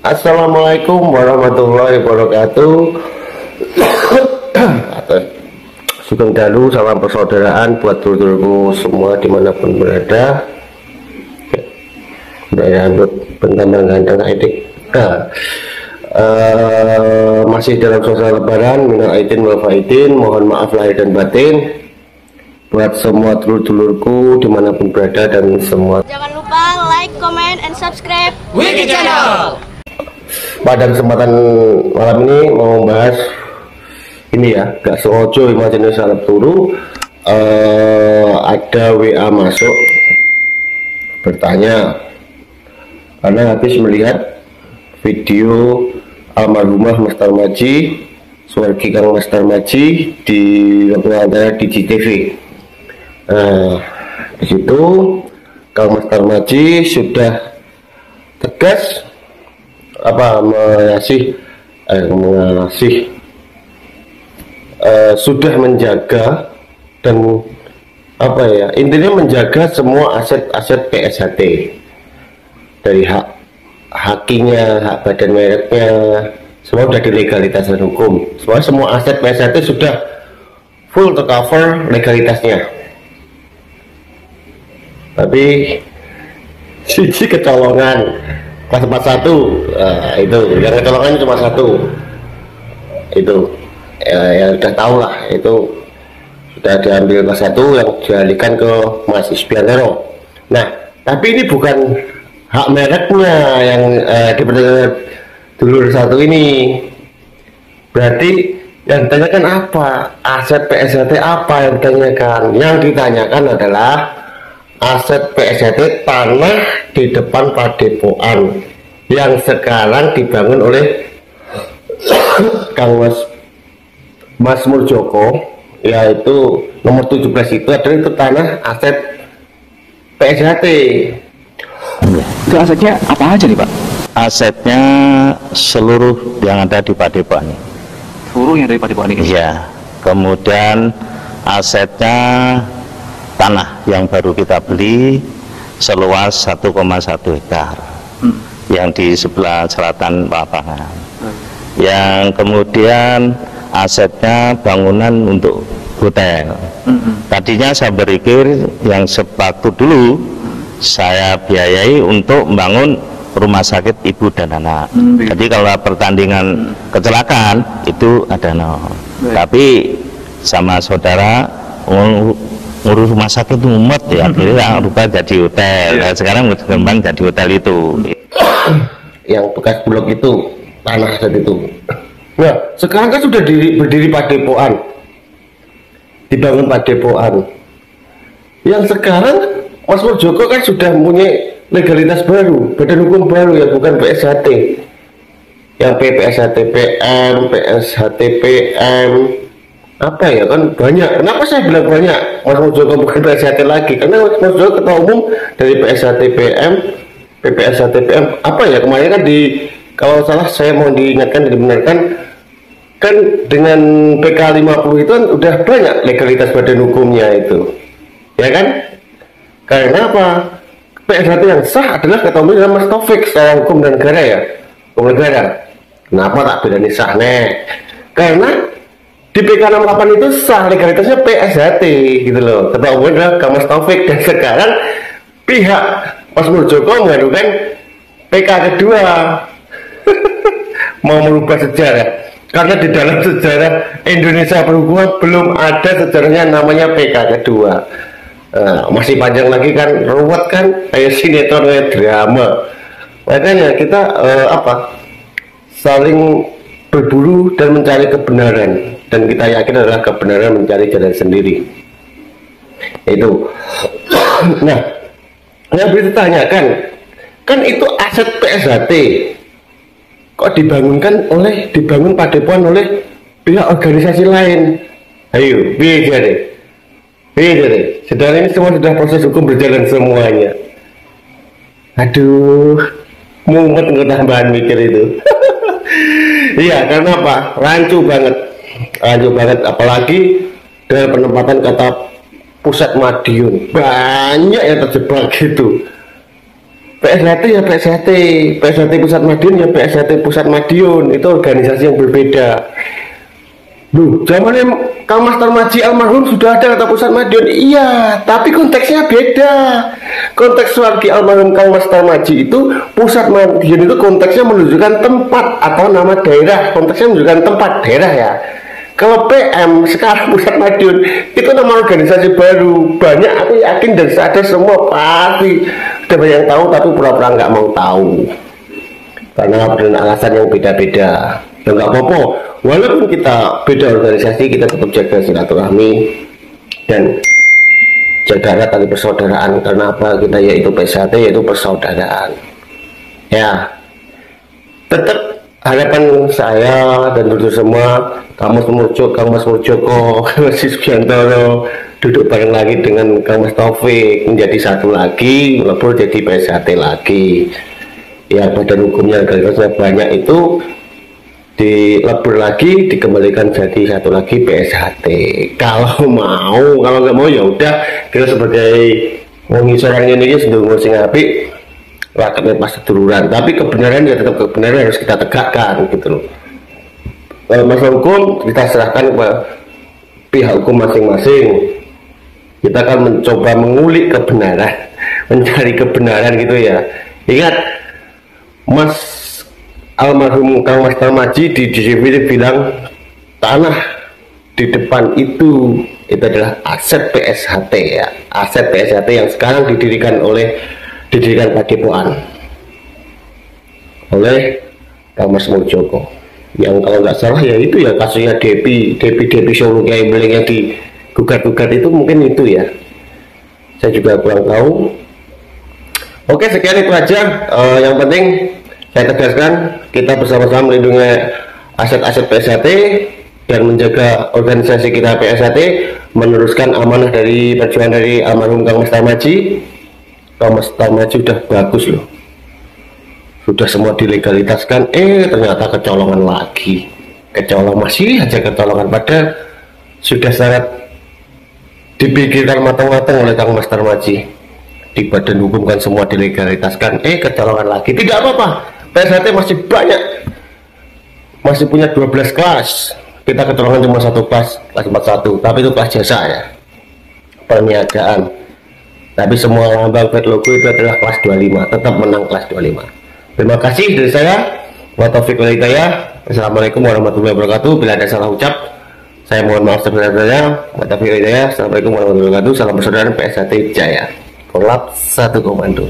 Assalamualaikum warahmatullahi wabarakatuh. Sugeng dalu, salam persaudaraan buat dulur-dulurku semua dimanapun berada. Untuk bentang ganteng edik. Masih dalam suasana lebaran, minal aidin wal faidin, mohon maaf lahir dan batin buat semua dulur-dulurku dimanapun berada dan semua. Jangan lupa like, comment, and subscribe Wiki Channel. Pada kesempatan malam ini mau membahas ini ya, gak sengaja imajinasi salep turu. Ada WA masuk bertanya karena habis melihat video almarhumah Mas Tarmaji, Suwargi Kang Mas Tarmaji di acara DigiTV. Di situ Kang Mas Tarmaji sudah tegas sudah menjaga dan intinya menjaga semua aset-aset PSHT, dari hakinya, hak badan mereknya, semua sudah dilegalitaskan hukum. Semua aset PSHT sudah full tercover legalitasnya. Tapi sisi kecolongan kelas 41, itu yang kecolongan cuma satu, itu ya udah tahu lah, itu sudah diambil kelas 1 yang dialihkan ke Mas Isbiantoro. Nah, tapi ini bukan hak mereknya yang dipertanyakan dulur satu ini. Berarti yang ditanyakan apa? Aset PSHT apa yang ditanyakan? Yang ditanyakan adalah aset PSHT tanah di depan Padepokan yang sekarang dibangun oleh Kang Mas Murjoko, yaitu nomor 17 itu adalah itu tanah aset PSHT. Itu asetnya apa aja nih Pak? Asetnya seluruh yang ada di Padepokan. Seluruh yang dari Padepokan ini? Iya. Kemudian asetnya tanah yang baru kita beli seluas 1,1 hektar yang di sebelah selatan lapangan. Yang kemudian asetnya bangunan untuk hotel. Tadinya saya berpikir yang sepatu dulu saya biayai untuk membangun rumah sakit ibu dan anak. Jadi kalau pertandingan kecelakaan itu ada tapi sama saudara ngurus rumah sakit itu mumet ya, akhirnya rubah jadi hotel. Nah, sekarang berkembang jadi hotel itu. Yang bekas blok itu, tanah saat itu. Nah, sekarang kan sudah berdiri Padepokan, dibangun Padepokan. Yang sekarang Mas Murjoko kan sudah mempunyai legalitas baru, badan hukum baru, ya bukan PSHT. Yang PSHTPM, PSHTPM, apa ya kan banyak. Kenapa saya bilang banyak? Mas Murjoko bukan PSHT lagi, karena Mas Murjoko ketua umum dari PSHTPM, PPSHTPM. Apa ya kemarin kan kalau salah saya mau diingatkan dan dibenarkan kan dengan PK 50 itu kan udah banyak legalitas badan hukumnya itu, ya kan? Karena apa? PSHT yang sah adalah ketua umum Mas Taufik secara hukum dan negara ya, hukum negara. Kenapa tak bedani sah Karena di PK 68 itu sah legalitasnya PSHT gitu loh. Ketua umum adalah Mas Taufik, dan sekarang pihak Mas Murjoko mengadukan PK kedua mau merubah sejarah, karena di dalam sejarah Indonesia perhukuman belum ada sejarahnya namanya PK kedua. Masih panjang lagi kan, ruwet kan, kayak sinetron, kayak drama. Makanya kita saling berburu dan mencari kebenaran, dan kita yakin adalah kebenaran mencari jalan sendiri. Itu. Nah, yang ditanyakan kan itu aset PSHT kok dibangun Padepokan oleh pihak organisasi lain. Ayo, biar sedang ini semua sudah proses hukum berjalan semuanya. Aduh, mumet nggak tambahan mikir itu. Iya, karena apa? Rancu banget, apalagi dengan penempatan kata pusat Madiun, banyak yang terjebak gitu. PSHT ya PSHT, PSHT Pusat Madiun ya PSHT Pusat Madiun, itu organisasi yang berbeda. Loh, zamannya Kang Mas Tarmadji almarhum sudah ada kata Pusat Madiun, iya, tapi konteksnya beda. Konteks wargi almarhum Kang Mas Tarmadji itu Pusat Madiun itu konteksnya menunjukkan tempat atau nama daerah, konteksnya menunjukkan tempat daerah ya. Kalau PM sekarang Pusat Madiun itu nama organisasi baru, banyak aku yakin dan sadar semua pasti udah banyak yang tahu tapi pura-pura nggak mau tahu karena dengan alasan yang beda-beda. Ya nggak apa-apa, walaupun kita beda organisasi kita tetap jaga silaturahmi dan jaga erat tali persaudaraan. Karena apa? Kita yaitu PSHT, yaitu persaudaraan ya. Tetap harapan saya dan tentu semua Kang Mas Murjoko, Kang Mas Sugiantoro duduk bareng lagi dengan Kang Mas Taufik menjadi satu lagi, melebur jadi PSHT lagi ya. Badan hukumnya organisasinya banyak itu dilebur lagi, dikembalikan jadi satu lagi PSHT kalau mau. Kalau nggak mau ya udah, kita sebagai orang Indonesia sedang sing apik rakyatnya pasti turunan, tapi kebenaran ya tetap kebenaran harus kita tegakkan gitu loh. Masalah hukum kita serahkan ke pihak hukum masing-masing. Kita akan mencoba mengulik kebenaran, mencari kebenaran gitu ya. Ingat, Mas almarhum Kang Mas Tarmadji di DJP bilang tanah di depan itu adalah aset PSHT ya, aset PSHT yang sekarang didirikan Padepokan oleh Kang Mas Murjoko, yang kalau nggak salah ya itu ya kasusnya Depi Solo Kiai Beling yang digugat-gugat itu, mungkin itu ya, saya juga kurang tahu. Oke, sekian itu aja. Yang penting saya tegaskan kita bersama-sama melindungi aset-aset PSHT dan menjaga organisasi kita PSHT, meneruskan amanah dari perjuangan dari almarhum Kang Mas Tarmadji. Kang Mas Tarmadji sudah bagus loh, sudah semua dilegalitaskan, ternyata kecolongan lagi, masih aja kecolongan, padahal sudah sangat dipikirkan matang-matang oleh Kang Mas Tarmadji. Di badan hukum kan semua dilegalitaskan, kecolongan lagi. Tidak apa-apa, PSHT masih banyak, masih punya 12 kelas. Kita kecolongan cuma satu kelas 41, tapi itu kelas jasa ya, perniagaan. Tapi semua lambang fat logo itu adalah kelas 25, tetap menang kelas 25. Terima kasih dari saya. Wa taufiq wal hidayah. Assalamualaikum warahmatullahi wabarakatuh. Bila ada salah ucap, saya mohon maaf sebesar-besarnya. Wa taufiq wal hidayah. Assalamualaikum warahmatullahi wabarakatuh. Salam persaudaraan PSHT Jaya. Kolab satu komando.